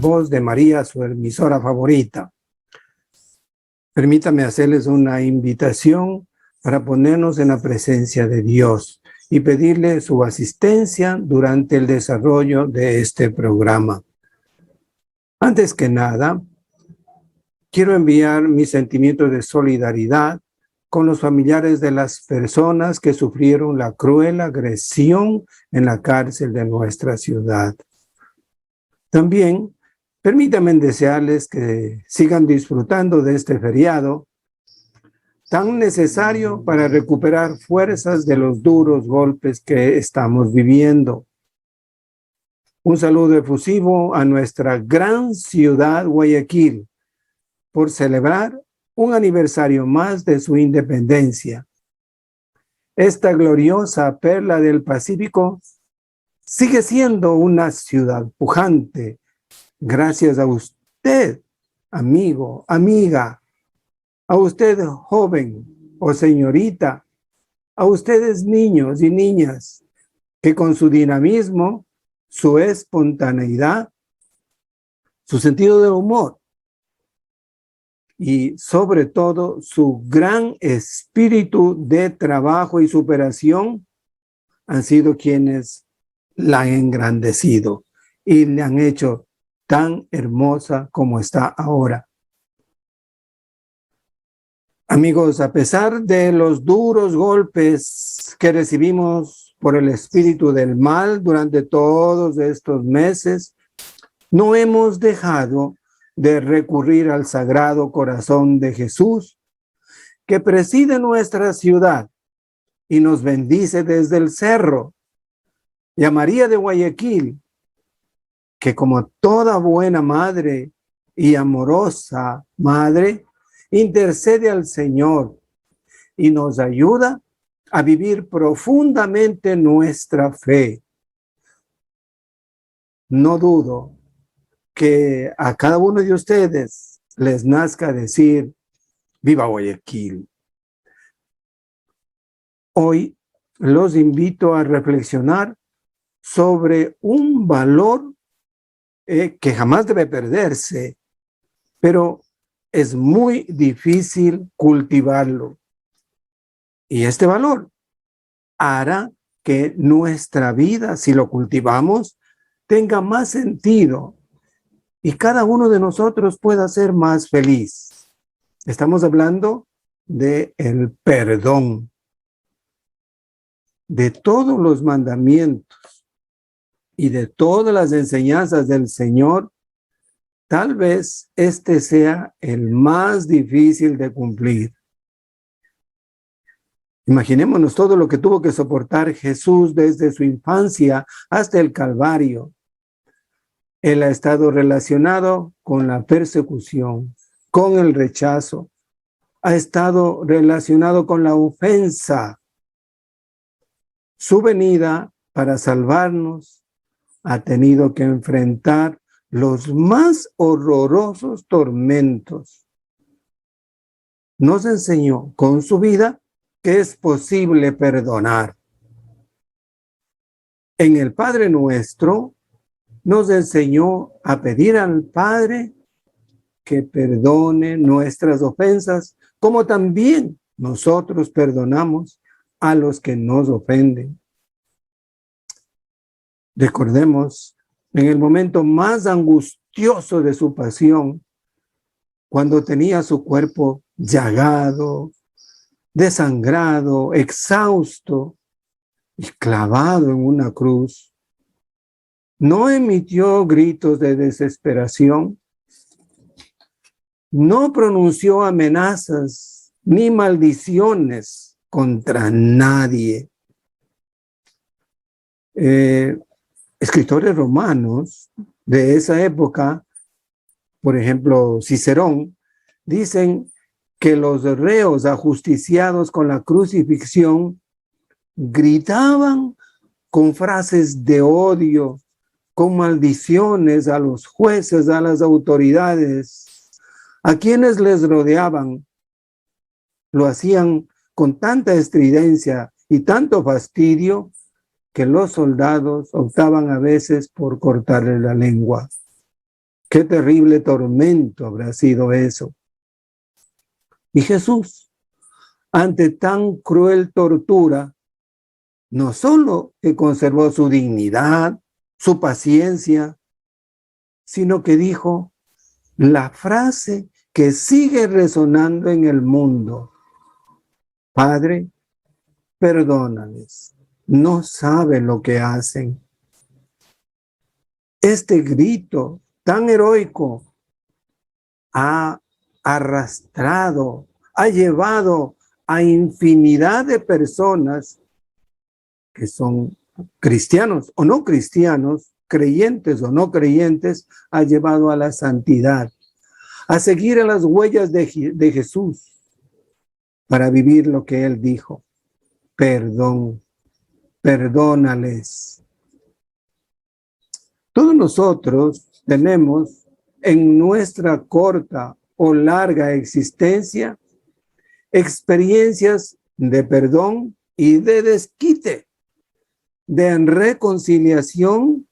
voz de María, su emisora favorita. Permítame hacerles una invitación para ponernos en la presencia de Dios y pedirle su asistencia durante el desarrollo de este programa. Antes que nada, quiero enviar mis sentimientos de solidaridad con los familiares de las personas que sufrieron la cruel agresión en la cárcel de nuestra ciudad. También, permítanme desearles que sigan disfrutando de este feriado tan necesario para recuperar fuerzas de los duros golpes que estamos viviendo. Un saludo efusivo a nuestra gran ciudad Guayaquil por celebrar un aniversario más de su independencia. Esta gloriosa perla del Pacífico sigue siendo una ciudad pujante gracias a usted, amigo, amiga, a usted joven o señorita, a ustedes niños y niñas que con su dinamismo, su espontaneidad, su sentido de humor y sobre todo su gran espíritu de trabajo y superación han sido quienes la han engrandecido y le han hecho tan hermosa como está ahora. Amigos, a pesar de los duros golpes que recibimos por el espíritu del mal durante todos estos meses, no hemos dejado de recurrir al Sagrado Corazón de Jesús, que preside nuestra ciudad y nos bendice desde el cerro, y a María de Guayaquil, que como toda buena madre y amorosa madre, intercede al Señor y nos ayuda a vivir profundamente nuestra fe. No dudo que a cada uno de ustedes les nazca decir, ¡viva Guayaquil! Hoy los invito a reflexionar sobre un valor que jamás debe perderse, pero es muy difícil cultivarlo. Y este valor hará que nuestra vida, si lo cultivamos, tenga más sentido y cada uno de nosotros pueda ser más feliz. Estamos hablando de el perdón, de todos los mandamientos y de todas las enseñanzas del Señor. Tal vez este sea el más difícil de cumplir. Imaginémonos todo lo que tuvo que soportar Jesús desde su infancia hasta el Calvario. Él ha estado relacionado con la persecución, con el rechazo, ha estado relacionado con la ofensa. Su venida para salvarnos ha tenido que enfrentar los más horrorosos tormentos. Nos enseñó con su vida que es posible perdonar. En el Padre Nuestro nos enseñó a pedir al Padre que perdone nuestras ofensas, como también nosotros perdonamos a los que nos ofenden. Recordemos en el momento más angustioso de su pasión, cuando tenía su cuerpo llagado, desangrado, exhausto y clavado en una cruz, no emitió gritos de desesperación, no pronunció amenazas ni maldiciones contra nadie. Escritores romanos de esa época, por ejemplo, Cicerón, dicen que los reos ajusticiados con la crucifixión gritaban con frases de odio, con maldiciones a los jueces, a las autoridades, a quienes les rodeaban. Lo hacían con tanta estridencia y tanto fastidio que los soldados optaban a veces por cortarle la lengua. Qué terrible tormento habrá sido eso. Y Jesús, ante tan cruel tortura, no solo que conservó su dignidad, su paciencia, sino que dijo la frase que sigue resonando en el mundo: Padre, perdónales, no saben lo que hacen. Este grito tan heroico ha arrastrado, ha llevado a infinidad de personas que son cristianos o no cristianos, creyentes o no creyentes, ha llevado a la santidad, a seguir a las huellas de Jesús para vivir lo que él dijo: perdón, perdónales. Todos nosotros tenemos en nuestra corta o larga existencia experiencias de perdón y de desquite, de reconciliación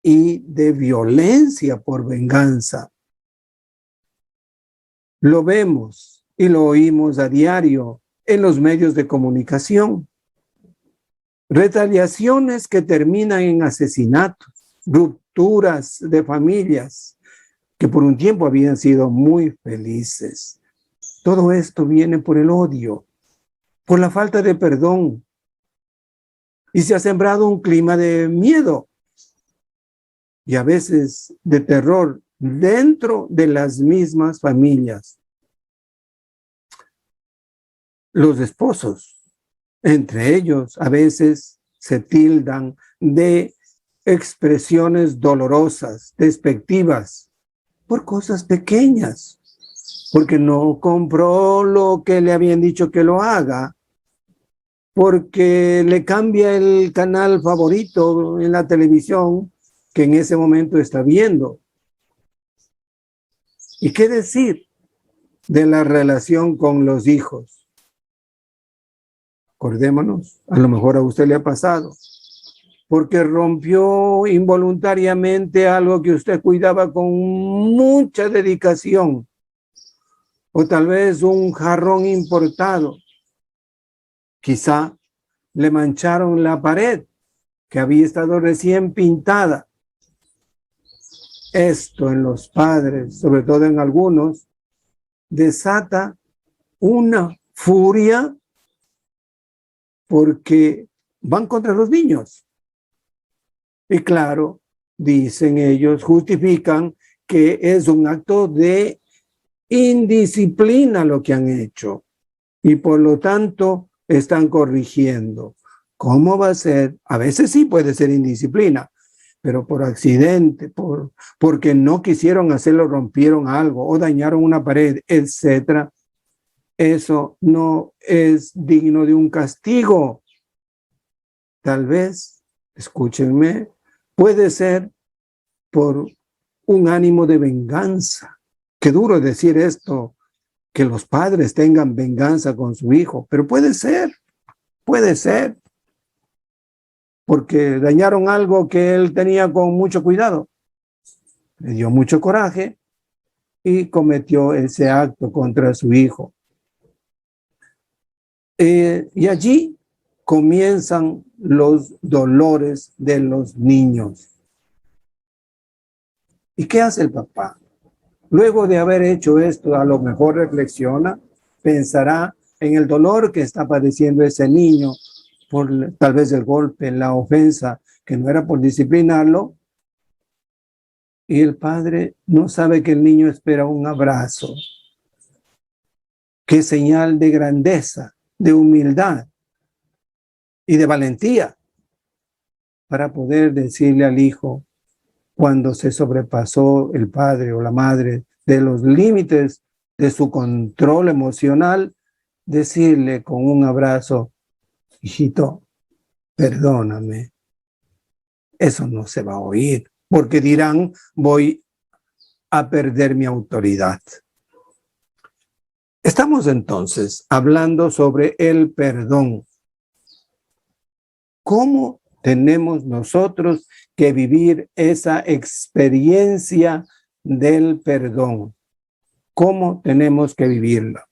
y de violencia por venganza. Lo vemos y lo oímos a diario en los medios de comunicación. Retaliaciones que terminan en asesinatos, rupturas de familias que por un tiempo habían sido muy felices. Todo esto viene por el odio, por la falta de perdón. Y se ha sembrado un clima de miedo y a veces de terror dentro de las mismas familias. Los esposos, entre ellos, a veces se tildan de expresiones dolorosas, despectivas, por cosas pequeñas, porque no compró lo que le habían dicho que lo haga, porque le cambia el canal favorito en la televisión que en ese momento está viendo. ¿Y qué decir de la relación con los hijos? Acordémonos, a lo mejor a usted le ha pasado, porque rompió involuntariamente algo que usted cuidaba con mucha dedicación, o tal vez un jarrón importado. Quizá le mancharon la pared que había estado recién pintada. Esto en los padres, sobre todo en algunos, desata una furia porque van contra los niños. Y claro, dicen ellos, justifican que es un acto de indisciplina lo que han hecho y por lo tanto están corrigiendo. ¿Cómo va a ser? A veces sí puede ser indisciplina, pero por accidente, porque no quisieron hacerlo, rompieron algo o dañaron una pared, etcétera. Eso no es digno de un castigo. Tal vez, escúchenme, puede ser por un ánimo de venganza. Qué duro decir esto, que los padres tengan venganza con su hijo, pero puede ser, porque dañaron algo que él tenía con mucho cuidado. Le dio mucho coraje y cometió ese acto contra su hijo. Y allí comienzan los dolores de los niños. ¿Y qué hace el papá? Luego de haber hecho esto, a lo mejor reflexiona, pensará en el dolor que está padeciendo ese niño por tal vez el golpe, la ofensa, que no era por disciplinarlo. Y el padre no sabe que el niño espera un abrazo. Qué señal de grandeza, de humildad y de valentía para poder decirle al hijo, cuando se sobrepasó el padre o la madre de los límites de su control emocional, decirle con un abrazo: hijito, perdóname. Eso no se va a oír, porque dirán, voy a perder mi autoridad. Estamos entonces hablando sobre el perdón. ¿Cómo Tenemos nosotros que vivir esa experiencia del perdón. ¿Cómo tenemos que vivirla?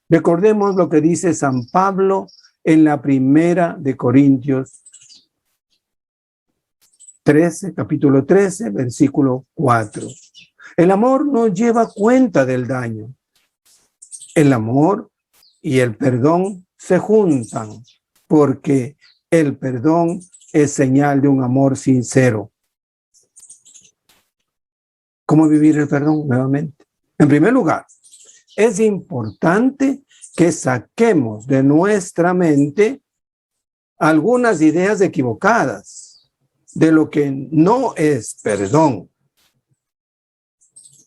Recordemos lo que dice San Pablo en la primera de Corintios 13, capítulo 13, versículo 4. El amor no lleva cuenta del daño. El amor y el perdón se juntan porque el perdón es señal de un amor sincero. ¿Cómo vivir el perdón nuevamente? En primer lugar, es importante que saquemos de nuestra mente algunas ideas equivocadas de lo que no es perdón.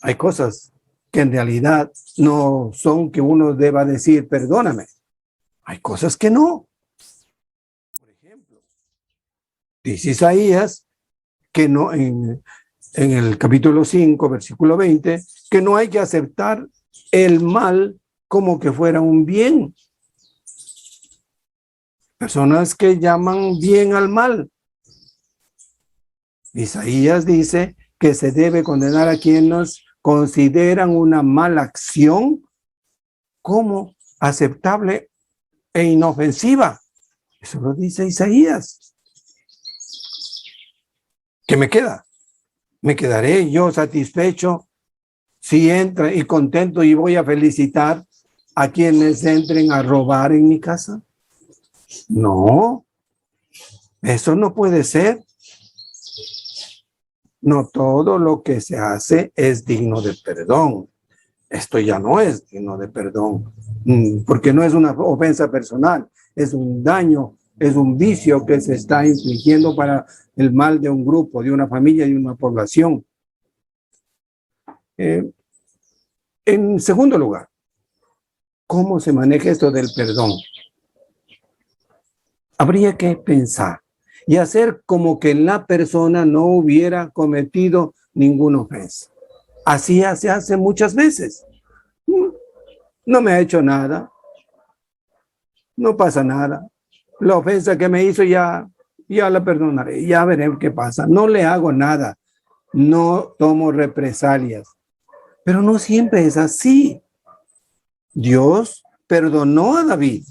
Hay cosas que en realidad no son que uno deba decir, perdóname. Hay cosas que no. Por ejemplo, dice Isaías que no, en el capítulo 5, versículo 20, que no hay que aceptar el mal como que fuera un bien. Personas que llaman bien al mal. Isaías dice que se debe condenar a quienes consideran una mala acción como aceptable e inofensiva. Eso lo dice Isaías. ¿Qué me queda? ¿Me quedaré yo satisfecho si entra y contento y voy a felicitar a quienes entren a robar en mi casa? No, eso no puede ser. No todo lo que se hace es digno de perdón. Esto ya no es digno de perdón, porque no es una ofensa personal, es un daño, es un vicio que se está infligiendo para el mal de un grupo, de una familia y una población. En segundo lugar, ¿cómo se maneja esto del perdón? Habría que pensar y hacer como que la persona no hubiera cometido ninguna ofensa. Así se hace muchas veces. No me ha hecho nada, no pasa nada. La ofensa que me hizo ya la perdonaré, ya veré qué pasa. No le hago nada, no tomo represalias. Pero no siempre es así. Dios perdonó a David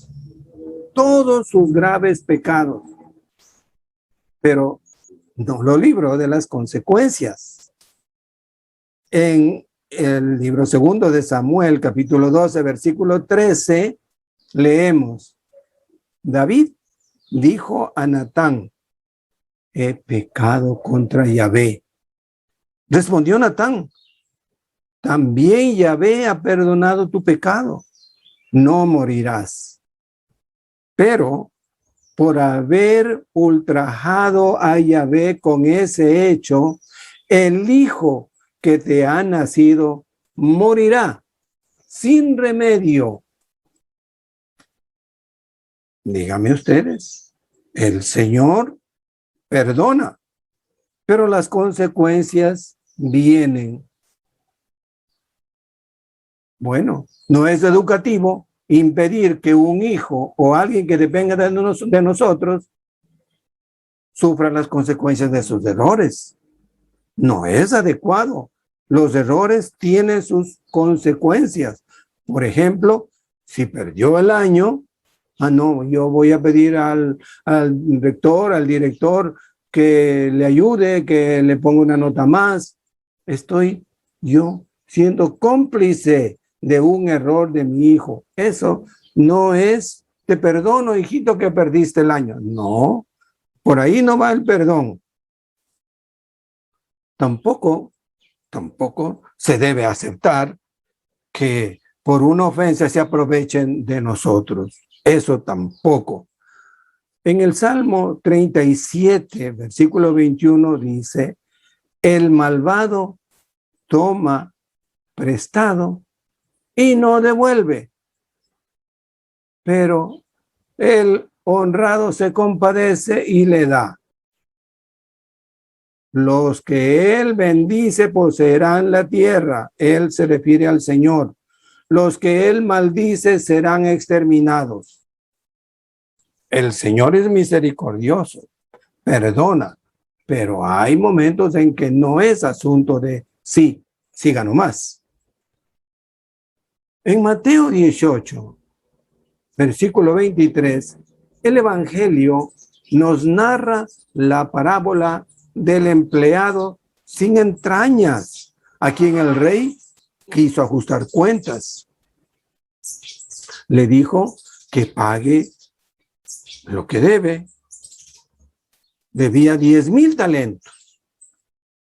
todos sus graves pecados, pero no lo libró de las consecuencias. En el libro segundo de Samuel, capítulo 12, versículo 13, leemos: David dijo a Natán, he pecado contra Yahvé. Respondió Natán, también Yahvé ha perdonado tu pecado, no morirás. Pero por haber ultrajado a Yahvé con ese hecho, el hijo que te ha nacido morirá sin remedio. Díganme ustedes, el Señor perdona, pero las consecuencias vienen. Bueno, no es educativo impedir que un hijo o alguien que dependa de nosotros sufra las consecuencias de sus errores. No es adecuado. Los errores tienen sus consecuencias. Por ejemplo, si perdió el año, no, yo voy a pedir al rector, al director, que le ayude, que le ponga una nota más. Estoy yo siendo cómplice de un error de mi hijo. Eso no es, te perdono, hijito, que perdiste el año. No, por ahí no va el perdón. Tampoco se debe aceptar que por una ofensa se aprovechen de nosotros. Eso tampoco. En el Salmo 37, versículo 21 dice, el malvado toma prestado y no devuelve, pero el honrado se compadece y le da. Los que él bendice poseerán la tierra. Él se refiere al Señor. Los que él maldice serán exterminados. El Señor es misericordioso, perdona, pero hay momentos en que no es asunto de sí, siga nomás. En Mateo 18, versículo 23, el Evangelio nos narra la parábola del empleado sin entrañas, a quien el rey quiso ajustar cuentas. Le dijo que pague lo que debe. Debía 10,000 talentos.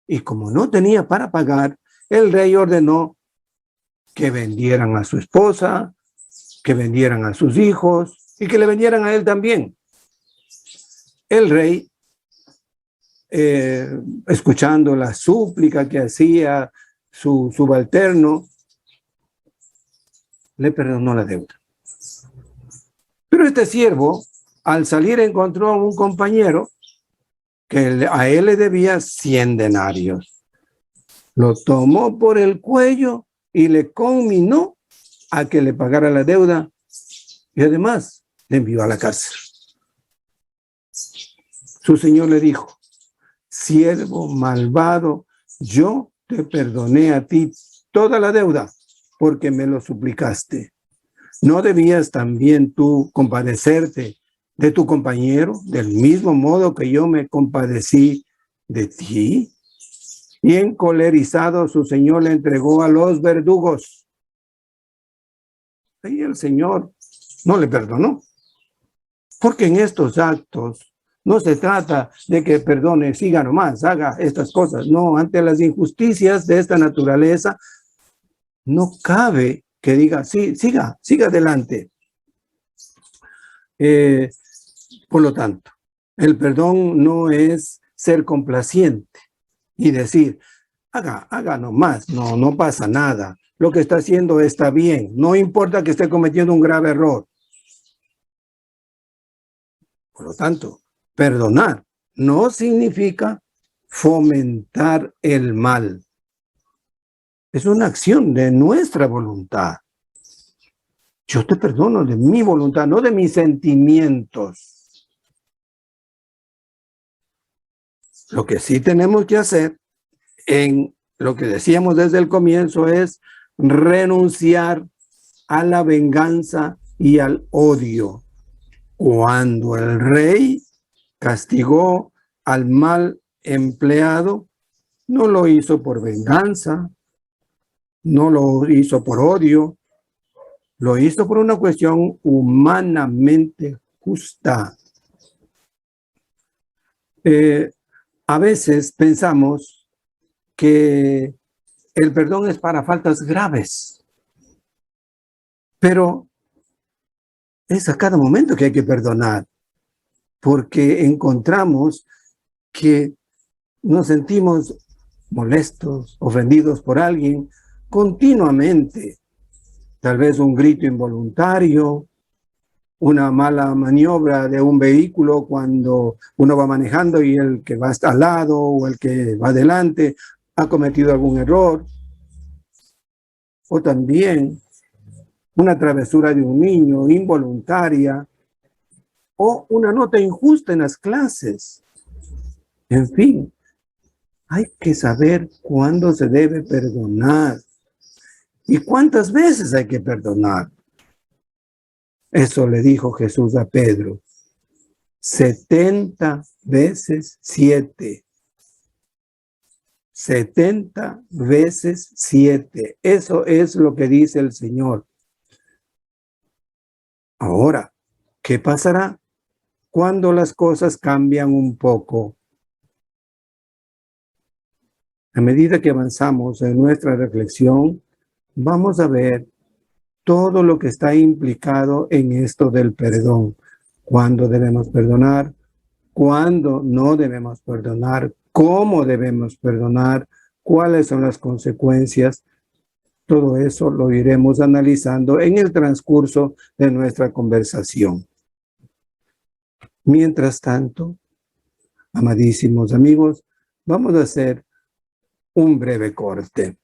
Y como no tenía para pagar, el rey ordenó que vendieran a su esposa, que vendieran a sus hijos y que le vendieran a él también. El rey, escuchando la súplica que hacía su subalterno, le perdonó la deuda. Pero este siervo, al salir, encontró a un compañero que a él le debía 100 denarios. Lo tomó por el cuello y le conminó a que le pagara la deuda y además le envió a la cárcel. Su señor le dijo: siervo malvado, yo te perdoné a ti toda la deuda porque me lo suplicaste. ¿No debías también tú compadecerte de tu compañero del mismo modo que yo me compadecí de ti? Y encolerizado, su señor le entregó a los verdugos. Y el Señor no le perdonó, porque en estos actos no se trata de que perdone, siga nomás, haga estas cosas. No, ante las injusticias de esta naturaleza, no cabe que diga, sí, siga adelante. Por lo tanto, el perdón no es ser complaciente y decir, haga nomás, no pasa nada. Lo que está haciendo está bien, no importa que esté cometiendo un grave error. Por lo tanto, perdonar no significa fomentar el mal. Es una acción de nuestra voluntad. Yo te perdono de mi voluntad, no de mis sentimientos. Lo que sí tenemos que hacer, en lo que decíamos desde el comienzo, es renunciar a la venganza y al odio. Cuando el rey castigó al mal empleado, no lo hizo por venganza, no lo hizo por odio, lo hizo por una cuestión humanamente justa. A veces pensamos que el perdón es para faltas graves, pero es a cada momento que hay que perdonar, porque encontramos que nos sentimos molestos, ofendidos por alguien continuamente. Tal vez un grito involuntario, una mala maniobra de un vehículo cuando uno va manejando y el que va al lado o el que va adelante ha cometido algún error. O también una travesura de un niño involuntaria o una nota injusta en las clases. En fin, hay que saber cuándo se debe perdonar y cuántas veces hay que perdonar. Eso le dijo Jesús a Pedro: 70 veces 7. 70 veces 7. Eso es lo que dice el Señor. Ahora, ¿qué pasará cuando las cosas cambian un poco? A medida que avanzamos en nuestra reflexión, vamos a ver todo lo que está implicado en esto del perdón. ¿Cuándo debemos perdonar? ¿Cuándo no debemos perdonar? ¿Cómo debemos perdonar? ¿Cuáles son las consecuencias? Todo eso lo iremos analizando en el transcurso de nuestra conversación. Mientras tanto, amadísimos amigos, vamos a hacer un breve corte.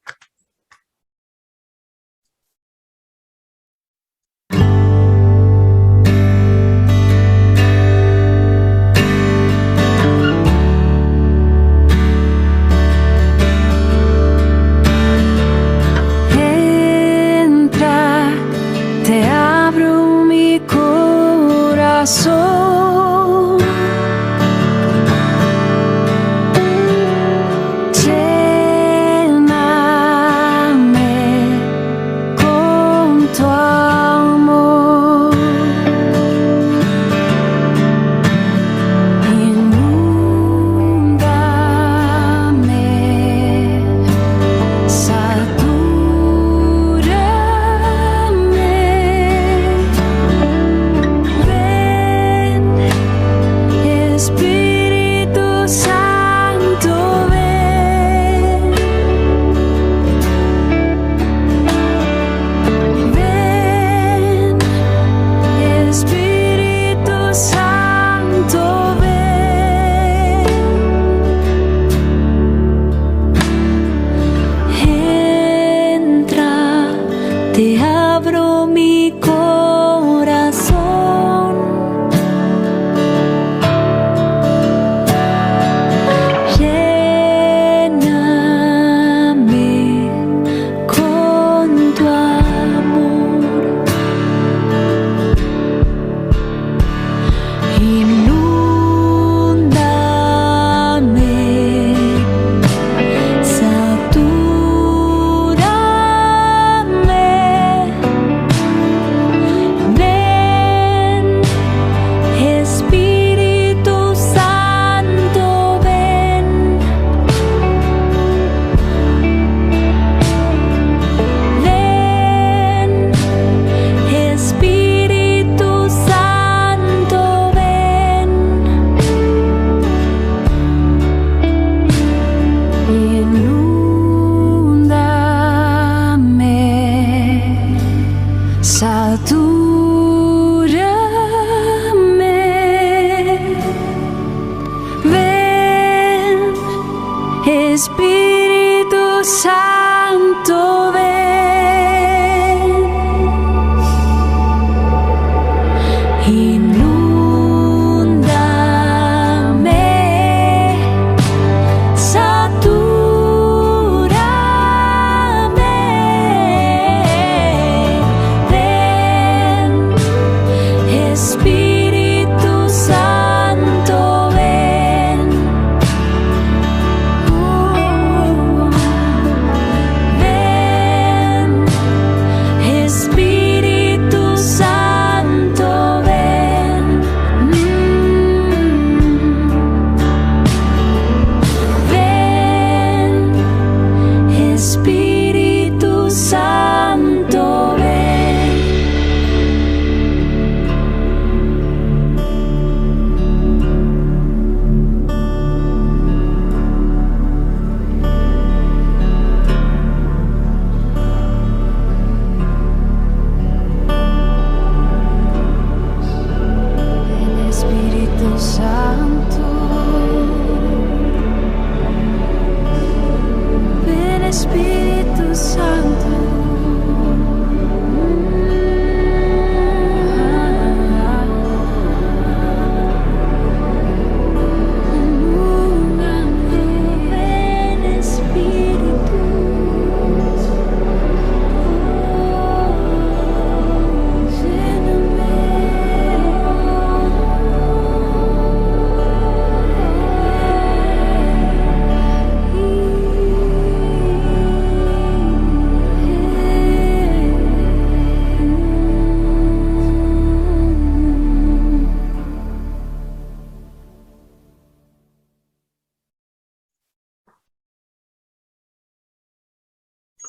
Santo, ven. Inúndame, satúrame. Ven, Espíritu Santo, ven. Ven, Espíritu Santo, ven. Ven, Espíritu Santo, ven. Ven, Espíritu Santo. Ven, Espíritu Santo. Ven, Espíritu.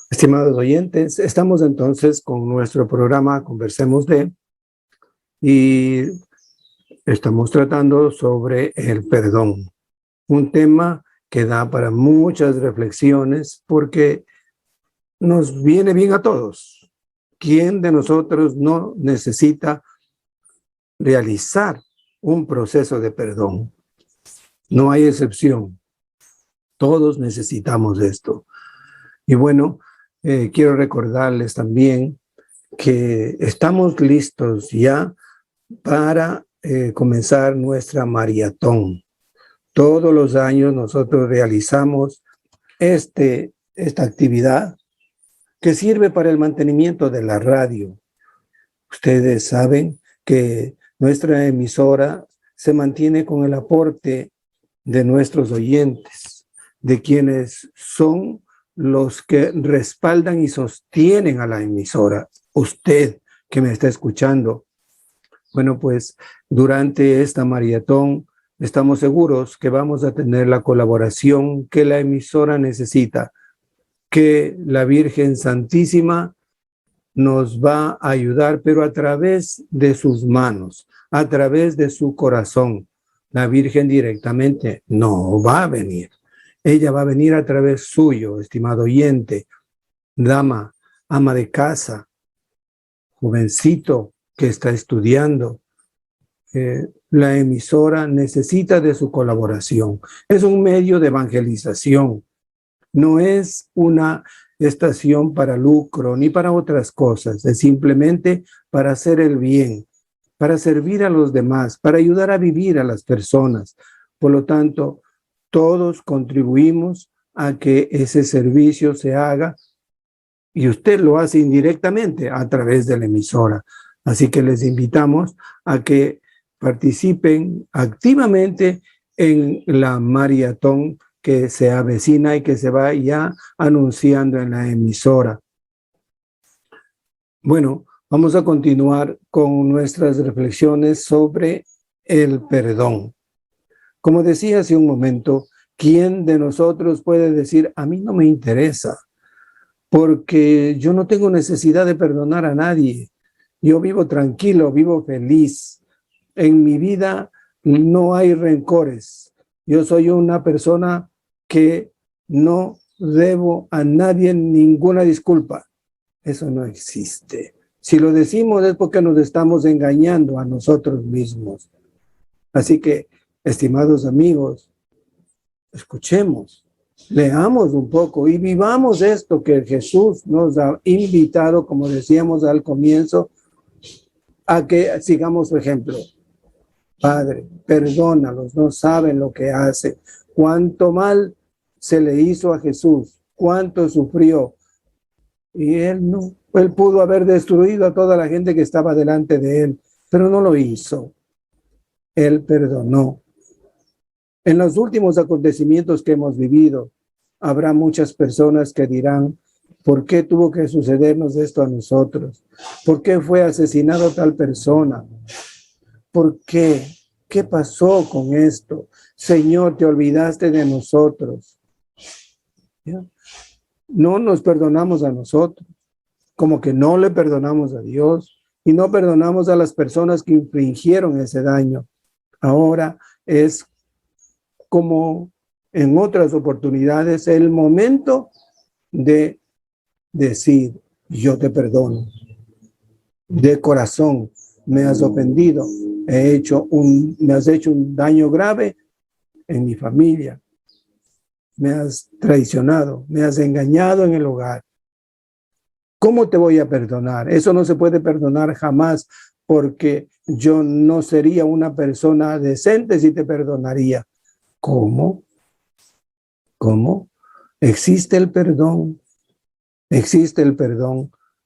Estimados oyentes, estamos entonces con nuestro programa Conversemos de, y estamos tratando sobre el perdón, un tema que da para muchas reflexiones porque nos viene bien a todos. ¿Quién de nosotros no necesita realizar un proceso de perdón? No hay excepción. Todos necesitamos esto. Y bueno, quiero recordarles también que estamos listos ya para comenzar nuestra maratón. Todos los años nosotros realizamos esta actividad que sirve para el mantenimiento de la radio. Ustedes saben que nuestra emisora se mantiene con el aporte de nuestros oyentes, de quienes son los que respaldan y sostienen a la emisora. Usted que me está escuchando. Bueno, pues durante esta maratón estamos seguros que vamos a tener la colaboración que la emisora necesita, que la Virgen Santísima nos va a ayudar, pero a través de sus manos, a través de su corazón. La Virgen directamente no va a venir. Ella va a venir a través suyo, estimado oyente, dama, ama de casa, jovencito que está estudiando. La emisora necesita de su colaboración. Es un medio de evangelización. No es una estación para lucro ni para otras cosas. Es simplemente para hacer el bien, para servir a los demás, para ayudar a vivir a las personas. Por lo tanto, todos contribuimos a que ese servicio se haga y usted lo hace indirectamente a través de la emisora. Así que les invitamos a que participen activamente en la maratón que se avecina y que se va ya anunciando en la emisora. Bueno, vamos a continuar con nuestras reflexiones sobre el perdón. Como decía hace un momento, ¿quién de nosotros puede decir, a mí no me interesa, porque yo no tengo necesidad de perdonar a nadie? Yo vivo tranquilo, vivo feliz. En mi vida no hay rencores. Yo soy una persona que no debo a nadie ninguna disculpa. Eso no existe. Si lo decimos es porque nos estamos engañando a nosotros mismos. Así que, estimados amigos, escuchemos Leamos un poco y vivamos esto que Jesús nos ha invitado, como decíamos al comienzo, a que sigamos su ejemplo. Padre, perdónalos, no saben lo que hace. Cuánto mal se le hizo a Jesús, cuánto sufrió. Y él no, él pudo haber destruido a toda la gente que estaba delante de él, pero no lo hizo. Él perdonó. En los últimos acontecimientos que hemos vivido, habrá muchas personas que dirán, ¿por qué tuvo que sucedernos esto a nosotros? ¿Por qué fue asesinado tal persona? ¿Por qué? ¿Qué pasó con esto? Señor, te olvidaste de nosotros. ¿Ya? No nos perdonamos a nosotros, como que no le perdonamos a Dios y no perdonamos a las personas que infligieron ese daño. Ahora es como en otras oportunidades el momento de decir, yo te perdono. De corazón, me has ofendido, me has hecho un daño grave en mi familia, me has traicionado, me has engañado en el hogar. ¿Cómo te voy a perdonar? Eso no se puede perdonar jamás, porque yo no sería una persona decente si te perdonaría. ¿Cómo? ¿Cómo? Existe el perdón,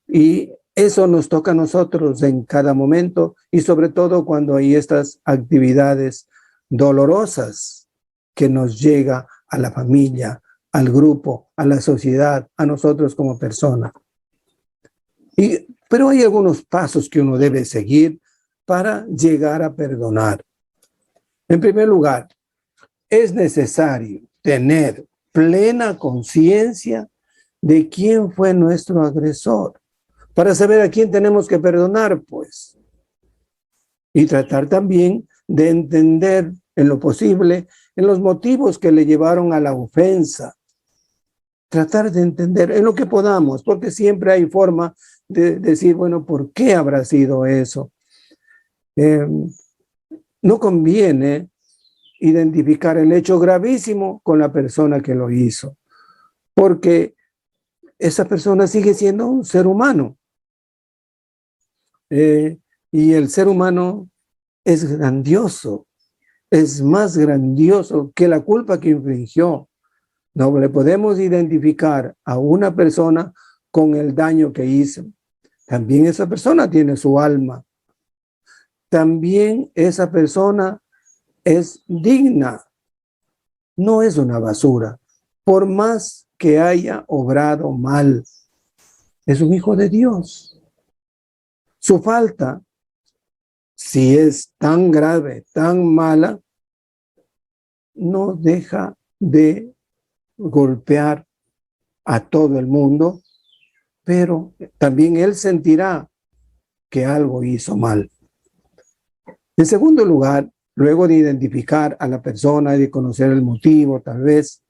y eso nos toca a nosotros en cada momento, y sobre todo cuando hay estas actividades dolorosas que nos llega a la familia, al grupo, a la sociedad, a nosotros como personas. Pero hay algunos pasos que uno debe seguir para llegar a perdonar. En primer lugar, es necesario tener plena conciencia de quién fue nuestro agresor, para saber a quién tenemos que perdonar, pues. Y tratar también de entender en lo posible en los motivos que le llevaron a la ofensa. Tratar de entender en lo que podamos, porque siempre hay forma de decir, bueno, ¿por qué habrá sido eso? No conviene identificar el hecho gravísimo con la persona que lo hizo, porque esa persona sigue siendo un ser humano. Y el ser humano es grandioso, es más grandioso que la culpa que infringió. No le podemos identificar a una persona con el daño que hizo. También esa persona tiene su alma. También esa persona es digna. No es una basura. Por más que haya obrado mal, es un hijo de Dios. Su falta, si es tan grave, tan mala, no deja de golpear a todo el mundo, pero también él sentirá que algo hizo mal. En segundo lugar, luego de identificar a la persona y de conocer el motivo, tal vez,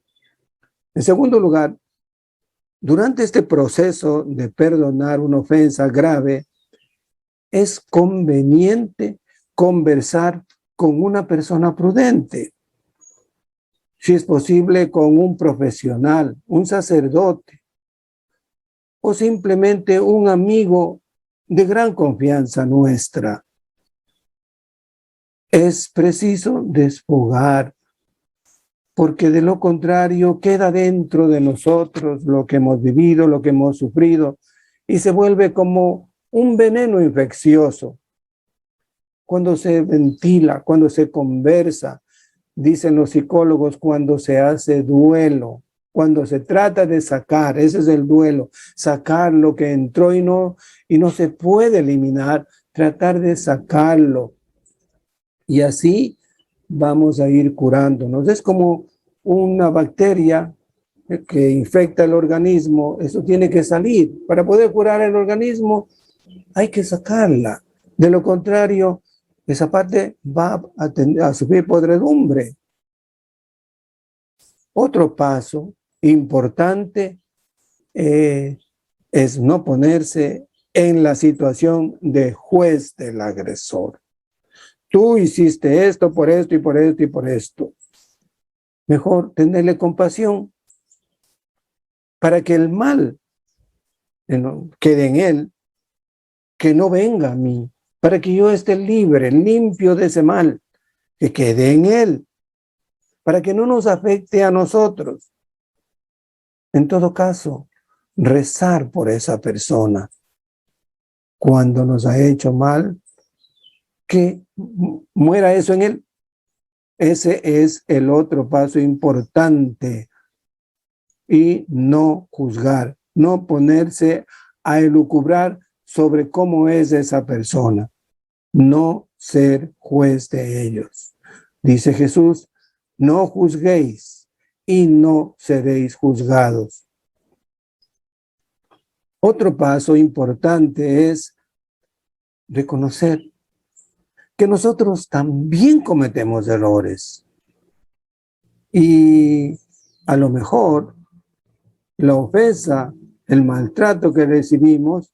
en segundo lugar, durante este proceso de perdonar una ofensa grave, es conveniente conversar con una persona prudente. Si es posible, con un profesional, un sacerdote, o simplemente un amigo de gran confianza nuestra. Es preciso desfogar, porque de lo contrario queda dentro de nosotros lo que hemos vivido, lo que hemos sufrido, y se vuelve como un veneno infeccioso. Cuando se ventila, cuando se conversa, dicen los psicólogos, cuando se hace duelo, cuando se trata de sacar, ese es el duelo, sacar lo que entró y no se puede eliminar, tratar de sacarlo. Y así vamos a ir curándonos. Es como una bacteria que infecta el organismo, eso tiene que salir. Para poder curar el organismo hay que sacarla. De lo contrario, esa parte va a sufrir podredumbre. Otro paso importante es no ponerse en la situación de juez del agresor. Tú hiciste esto por esto y por esto y por esto. Mejor tenerle compasión para que el mal quede en él, que no venga a mí, para que yo esté libre, limpio de ese mal, que quede en él, para que no nos afecte a nosotros. En todo caso, rezar por esa persona cuando nos ha hecho mal, que muera eso en él. Ese es el otro paso importante. Y no juzgar, no ponerse a elucubrar sobre cómo es esa persona, no ser juez de ellos. Dice Jesús, no juzguéis y no seréis juzgados. Otro paso importante es reconocer que nosotros también cometemos errores. Y a lo mejor la ofensa, el maltrato que recibimos,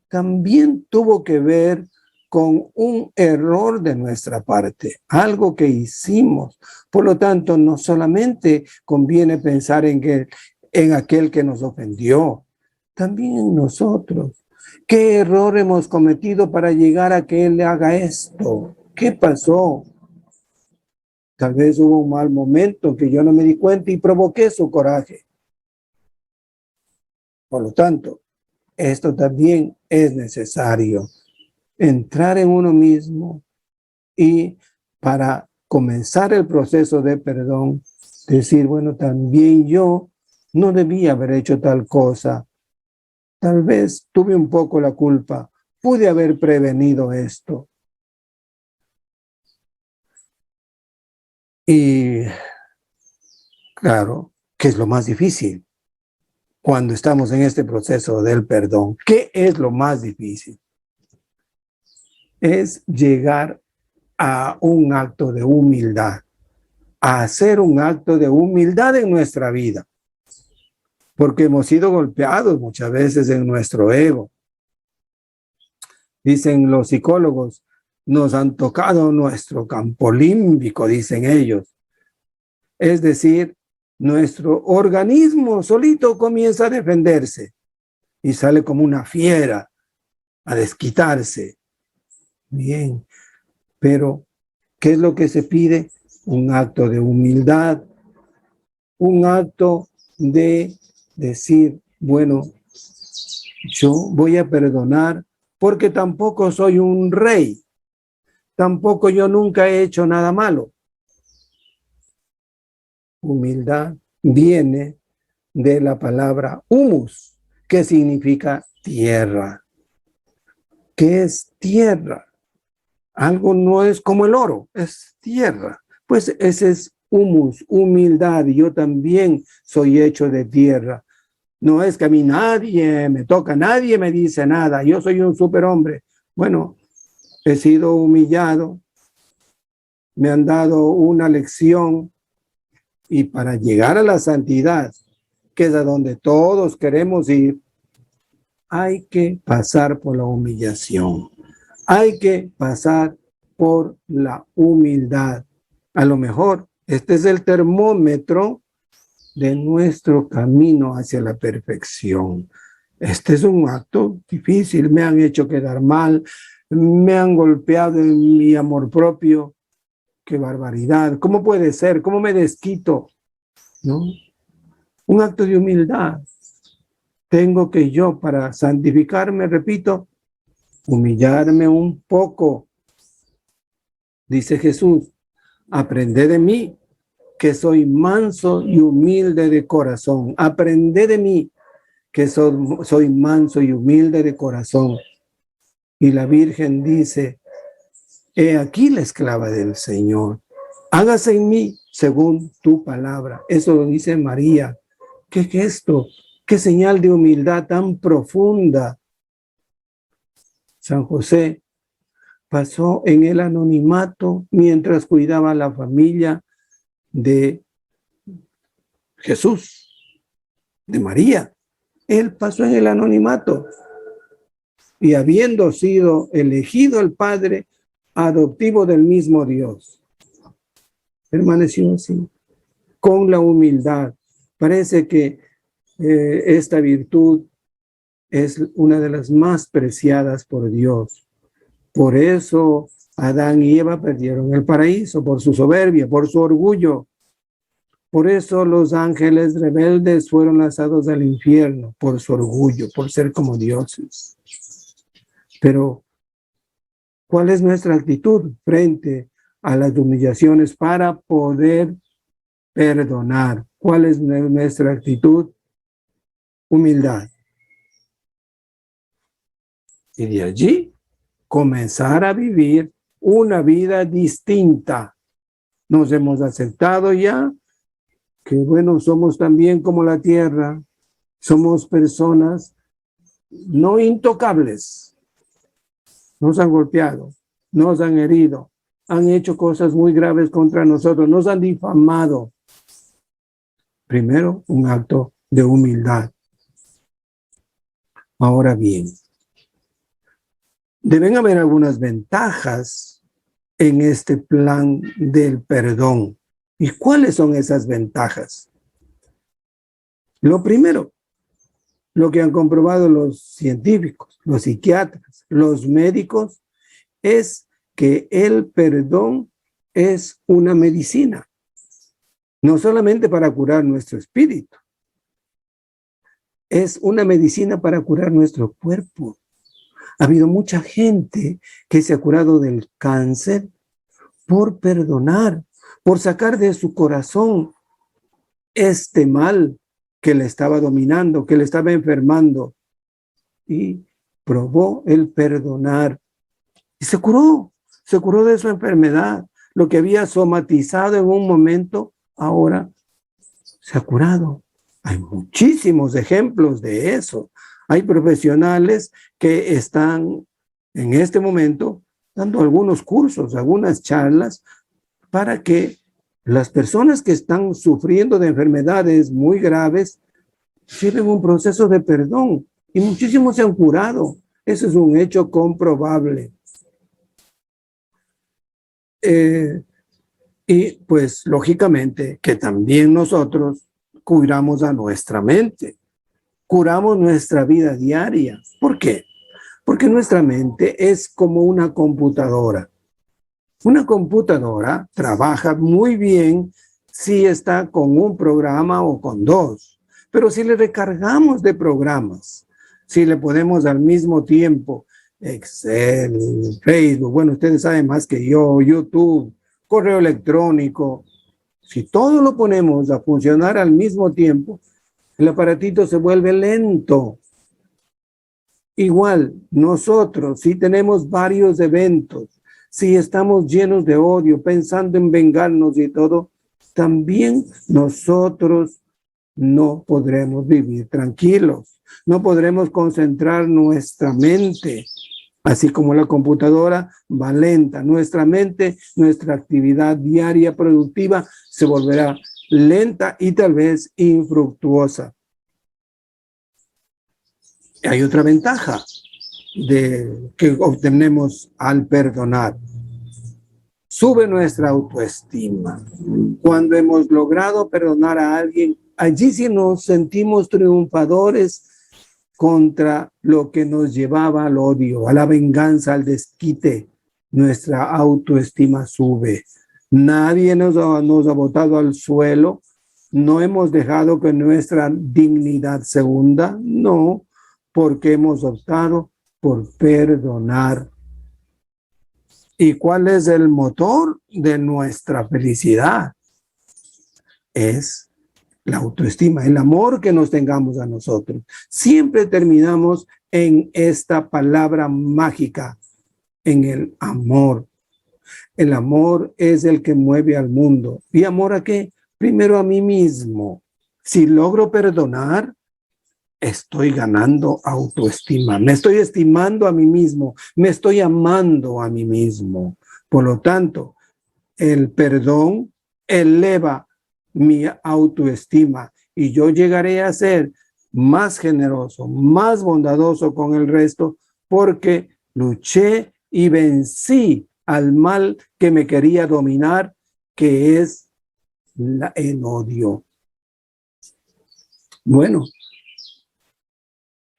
también tuvo que ver con un error de nuestra parte, algo que hicimos. Por lo tanto, no solamente conviene pensar en aquel que nos ofendió, también en nosotros. ¿Qué error hemos cometido para llegar a que él haga esto? ¿Qué pasó? Tal vez hubo un mal momento que yo no me di cuenta y provoqué su coraje. Por lo tanto, esto también es necesario, entrar en uno mismo y para comenzar el proceso de perdón, decir, bueno, también yo no debía haber hecho tal cosa. Tal vez tuve un poco la culpa, pude haber prevenido esto. Y claro, ¿qué es lo más difícil cuando estamos en este proceso del perdón? ¿Qué es lo más difícil? Es llegar a un acto de humildad, a hacer un acto de humildad en nuestra vida, porque hemos sido golpeados muchas veces en nuestro ego. Dicen los psicólogos, nos han tocado nuestro campo límbico, dicen ellos. Es decir, nuestro organismo solito comienza a defenderse y sale como una fiera a desquitarse. Bien, pero ¿qué es lo que se pide? Un acto de humildad, un acto de decir, bueno, yo voy a perdonar porque tampoco soy un rey, tampoco yo nunca he hecho nada malo. Humildad viene de la palabra humus, que significa tierra. ¿Qué es tierra? Algo no es como el oro, es tierra. Pues ese es humus, humildad. Yo también soy hecho de tierra. No es que a mí nadie me toca, nadie me dice nada. Yo soy un superhombre. Bueno, he sido humillado, me han dado una lección y para llegar a la santidad, que es a donde todos queremos ir, hay que pasar por la humillación. Hay que pasar por la humildad. A lo mejor este es el termómetro de nuestro camino hacia la perfección. Este es un acto difícil. Me han hecho quedar mal, me han golpeado en mi amor propio. ¡Qué barbaridad! ¿Cómo puede ser? ¿Cómo me desquito? ¿No? Un acto de humildad. Tengo que yo, para santificarme, repito, humillarme un poco. Dice Jesús, aprended de mí, que soy manso y humilde de corazón. Aprended de mí, que soy manso y humilde de corazón. Y la Virgen dice, he aquí la esclava del Señor. Hágase en mí según tu palabra. Eso lo dice María. ¿Qué gesto? ¿Qué señal de humildad tan profunda? San José pasó en el anonimato mientras cuidaba a la familia de Jesús, de María. Él pasó en el anonimato y habiendo sido elegido el Padre adoptivo del mismo Dios, permaneció así, con la humildad. Parece que esta virtud es una de las más preciadas por Dios. Por eso Adán y Eva perdieron el paraíso, por su soberbia, por su orgullo. Por eso los ángeles rebeldes fueron lanzados al infierno, por su orgullo, por ser como dioses. Pero, ¿cuál es nuestra actitud frente a las humillaciones para poder perdonar? ¿Cuál es nuestra actitud? Humildad. Y de allí comenzar a vivir una vida distinta. Nos hemos aceptado ya que, bueno, somos también como la tierra, somos personas no intocables. Nos han golpeado, nos han herido, han hecho cosas muy graves contra nosotros, nos han difamado. Primero, un acto de humildad. Ahora bien, deben haber algunas ventajas en este plan del perdón. ¿Y cuáles son esas ventajas? Lo primero, lo que han comprobado los científicos, los psiquiatras, los médicos, es que el perdón es una medicina, no solamente para curar nuestro espíritu, es una medicina para curar nuestro cuerpo. Ha habido mucha gente que se ha curado del cáncer por perdonar, por sacar de su corazón este mal que le estaba dominando, que le estaba enfermando, y probó el perdonar y se curó de su enfermedad. Lo que había somatizado en un momento, ahora se ha curado. Hay muchísimos ejemplos de eso. Hay profesionales que están en este momento dando algunos cursos, algunas charlas, para que las personas que están sufriendo de enfermedades muy graves lleven un proceso de perdón. Y muchísimos se han curado. Eso es un hecho comprobable. Y pues lógicamente que también nosotros curamos a nuestra mente, curamos nuestra vida diaria. ¿Por qué? Porque nuestra mente es como una computadora. Una computadora trabaja muy bien si está con un programa o con dos, pero si le recargamos de programas, si le ponemos al mismo tiempo Excel, Facebook, bueno, ustedes saben más que yo, YouTube, correo electrónico, si todo lo ponemos a funcionar al mismo tiempo, el aparatito se vuelve lento. Igual, nosotros, si tenemos varios eventos, si estamos llenos de odio, pensando en vengarnos y todo, también nosotros no podremos vivir tranquilos, no podremos concentrar nuestra mente. Así como la computadora va lenta, nuestra mente, nuestra actividad diaria productiva se volverá lenta y tal vez infructuosa. Hay otra ventaja que obtenemos al perdonar. Sube nuestra autoestima. Cuando hemos logrado perdonar a alguien, allí sí nos sentimos triunfadores contra lo que nos llevaba al odio, a la venganza, al desquite. Nuestra autoestima sube. Nadie nos ha botado al suelo. No hemos dejado que nuestra dignidad se hunda. No, porque hemos optado por perdonar. ¿Y cuál es el motor de nuestra felicidad? Es la autoestima, el amor que nos tengamos a nosotros. Siempre terminamos en esta palabra mágica, en el amor. El amor es el que mueve al mundo. ¿Y amor a qué? Primero a mí mismo. Si logro perdonar, estoy ganando autoestima. Me estoy estimando a mí mismo. Me estoy amando a mí mismo. Por lo tanto, el perdón eleva mi autoestima y yo llegaré a ser más generoso, más bondadoso con el resto, porque luché y vencí al mal que me quería dominar, que es el odio. Bueno,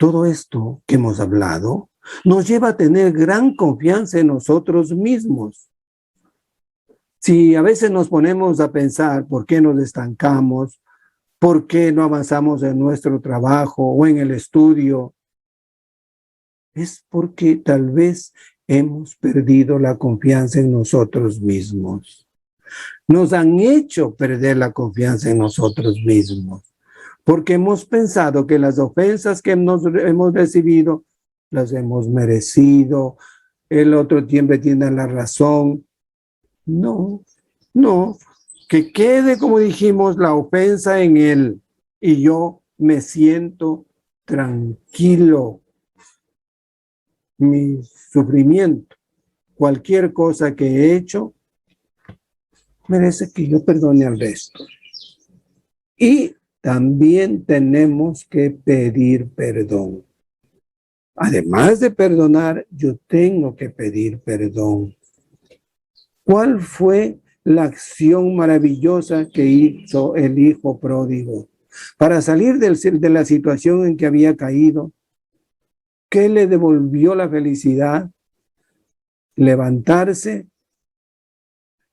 Todo esto que hemos hablado nos lleva a tener gran confianza en nosotros mismos. Si a veces nos ponemos a pensar por qué nos estancamos, por qué no avanzamos en nuestro trabajo o en el estudio, es porque tal vez hemos perdido la confianza en nosotros mismos. Nos han hecho perder la confianza en nosotros mismos, porque hemos pensado que las ofensas que hemos recibido las hemos merecido, el otro siempre tiene la razón. No, que quede, como dijimos, la ofensa en él y yo me siento tranquilo. Mi sufrimiento, cualquier cosa que he hecho, merece que yo perdone al resto. Y también tenemos que pedir perdón. Además de perdonar, yo tengo que pedir perdón. ¿Cuál fue la acción maravillosa que hizo el hijo pródigo para salir de la situación en que había caído? ¿Qué le devolvió la felicidad? Levantarse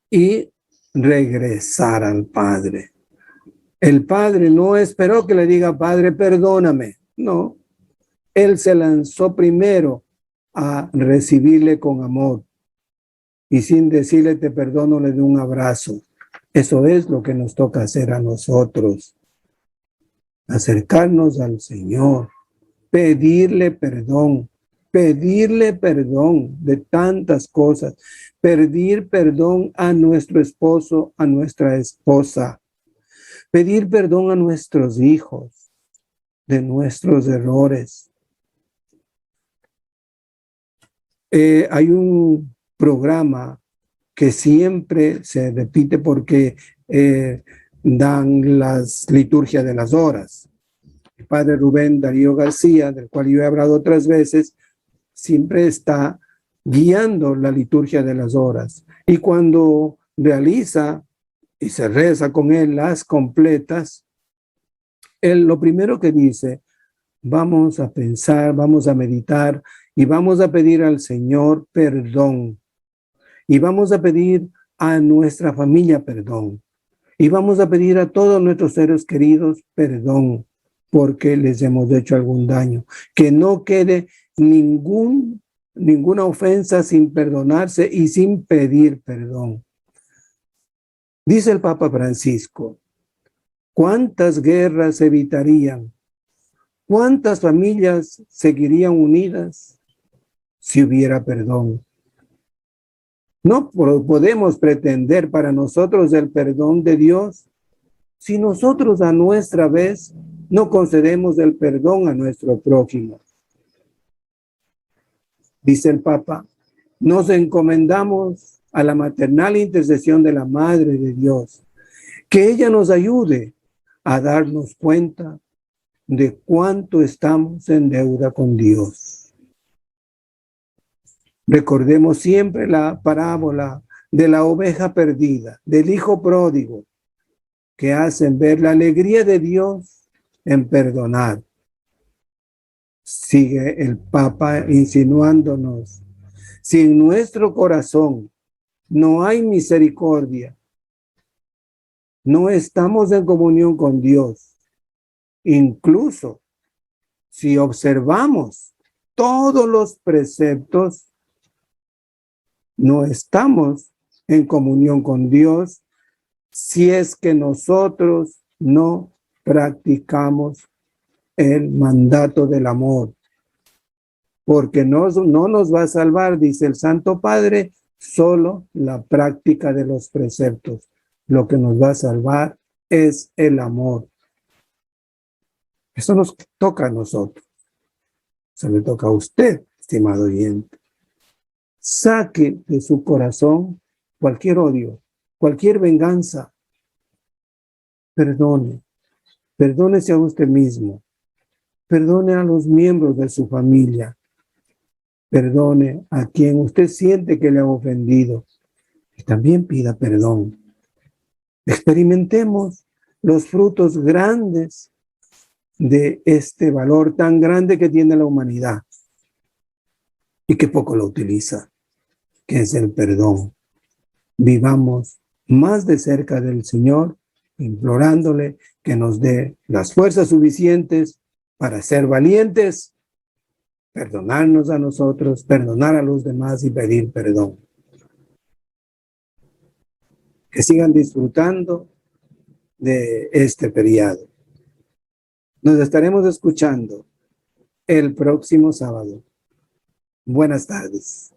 y regresar al Padre. El Padre no esperó que le diga, Padre, perdóname. No, Él se lanzó primero a recibirle con amor. Y sin decirle te perdono, le dio un abrazo. Eso es lo que nos toca hacer a nosotros. Acercarnos al Señor, pedirle perdón de tantas cosas, pedir perdón a nuestro esposo, a nuestra esposa, pedir perdón a nuestros hijos de nuestros errores. Hay un programa que siempre se repite porque dan las liturgias de las horas. El padre Rubén Darío García, del cual yo he hablado otras veces, siempre está guiando la liturgia de las horas. Y cuando realiza y se reza con él las completas, él lo primero que dice, vamos a pensar, vamos a meditar y vamos a pedir al Señor perdón. Y vamos a pedir a nuestra familia perdón. Y vamos a pedir a todos nuestros seres queridos perdón porque les hemos hecho algún daño. Que no quede ninguna ofensa sin perdonarse y sin pedir perdón. Dice el Papa Francisco, ¿cuántas guerras se evitarían? ¿Cuántas familias seguirían unidas si hubiera perdón? No podemos pretender para nosotros el perdón de Dios si nosotros a nuestra vez no concedemos el perdón a nuestro prójimo. Dice el Papa, nos encomendamos a la maternal intercesión de la Madre de Dios, que ella nos ayude a darnos cuenta de cuánto estamos en deuda con Dios. Recordemos siempre la parábola de la oveja perdida, del hijo pródigo, que hacen ver la alegría de Dios en perdonar. Sigue el Papa insinuándonos, si en nuestro corazón no hay misericordia, no estamos en comunión con Dios. Incluso si observamos todos los preceptos, no estamos en comunión con Dios si es que nosotros no practicamos el mandato del amor. Porque no nos va a salvar, dice el Santo Padre, solo la práctica de los preceptos. Lo que nos va a salvar es el amor. Eso nos toca a nosotros. Se le toca a usted, estimado oyente. Saque de su corazón cualquier odio, cualquier venganza. Perdónese a usted mismo. Perdone a los miembros de su familia. Perdone a quien usted siente que le ha ofendido. Y también pida perdón. Experimentemos los frutos grandes de este valor tan grande que tiene la humanidad y que poco lo utiliza, que es el perdón. Vivamos más de cerca del Señor, implorándole que nos dé las fuerzas suficientes para ser valientes, perdonarnos a nosotros, perdonar a los demás y pedir perdón. Que sigan disfrutando de este periodo. Nos estaremos escuchando el próximo sábado. Buenas tardes.